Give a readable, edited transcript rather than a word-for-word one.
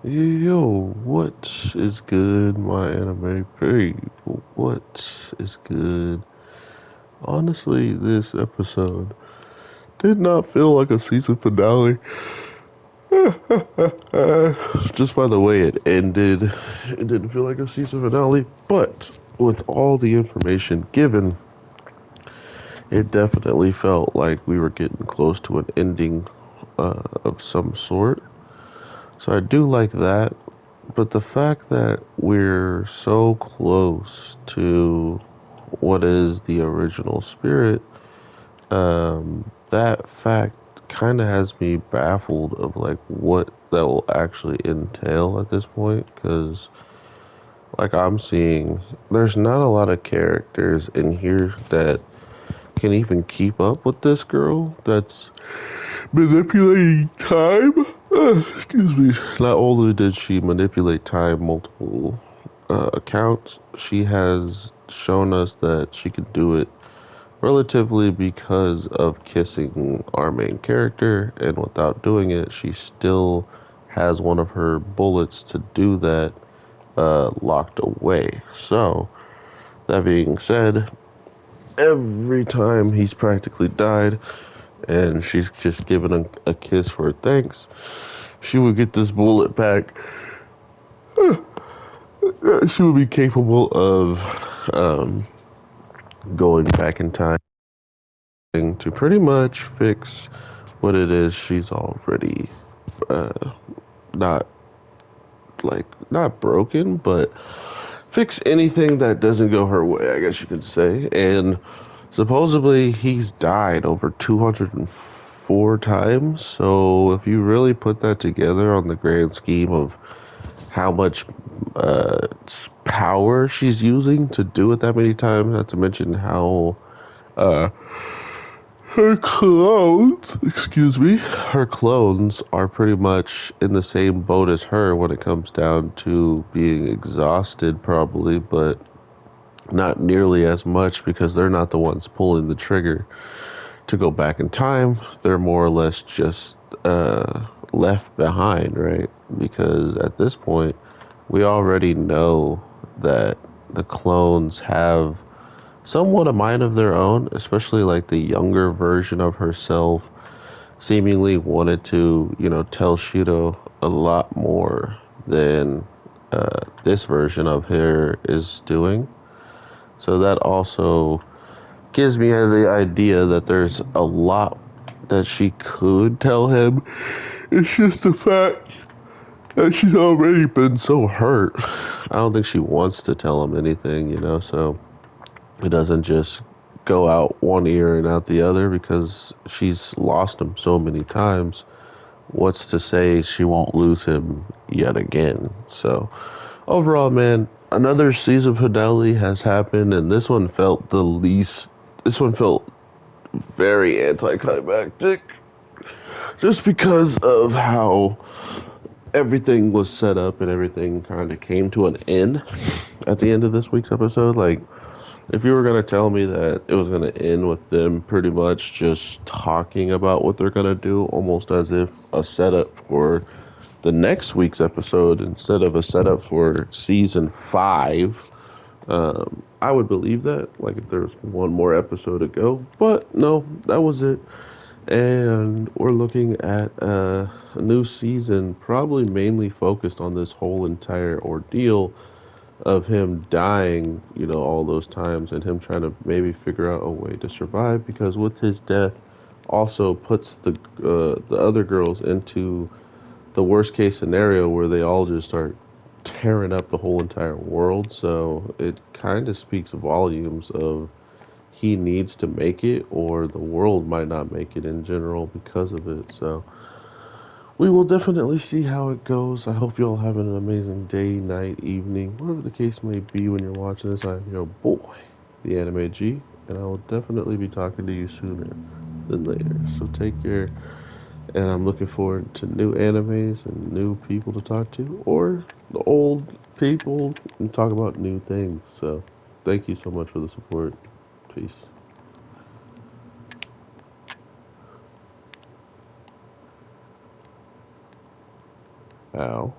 Yo, what is good, my anime people? What is good? Honestly, this episode did not feel like a season finale. Just by the way it ended, it didn't feel like a season finale, but with all the information given, it definitely felt like we were getting close to an ending of some sort. So I do like that. But the fact that we're so close to what is the original spirit, that fact kind of has me baffled of like what that will actually entail at this point. Because like I'm seeing, there's not a lot of characters in here that can even keep up with this girl that's manipulating time. Excuse me. Not only did she manipulate time multiple accounts, she has shown us that she can do it relatively because of kissing our main character, and without doing it, she still has one of her bullets to do that locked away. So, that being said, every time he's practically died, and she's just given a kiss for thanks, she would get this bullet back. She would be capable of um, going back in time to pretty much fix what it is she's already uh, not not broken, but fix anything that doesn't go her way, I guess you could say. And supposedly he's died over 204 times. So if you really put that together on the grand scheme of how much uh, power she's using to do it that many times, not to mention how uh, her clones, excuse me, her clones are pretty much in the same boat as her when it comes down to being exhausted, probably, but not nearly as much because they're not the ones pulling the trigger to go back in time. They're more or less just left behind, right? Because at this point, we already know that the clones have somewhat a mind of their own, especially like the younger version of herself seemingly wanted to, tell Shiro a lot more than this version of her is doing. So that also gives me the idea that there's a lot that she could tell him. It's just the fact that she's already been so hurt. I don't think she wants to tell him anything, so it doesn't just go out one ear and out the other because she's lost him so many times. What's to say she won't lose him yet again? So, overall, man, another season finale has happened, and this one felt the least. This one felt very anticlimactic just because of how everything was set up and everything kind of came to an end at the end of this week's episode. Like, if you were going to tell me that it was going to end with them pretty much just talking about what they're going to do, almost as if a setup for the next week's episode instead of a setup for season 5, I would believe that. Like, if there was one more episode to go. But no, that was it. And we're looking at a new season, probably mainly focused on this whole entire ordeal of him dying, all those times, and him trying to maybe figure out a way to survive. Because with his death, also puts the other girls into the worst case scenario where they all just start tearing up the whole entire world. So it kind of speaks volumes of he needs to make it, or the world might not make it in general because of it. So we will definitely see how it goes. I hope you all have an amazing day, night, evening, whatever the case may be when you're watching this. I'm your boy, the Anime G, and I will definitely be talking to you sooner than later. So take care, and I'm looking forward to new animes and new people to talk to, or the old people and talk about new things. So thank you so much for the support. Peace. Ow.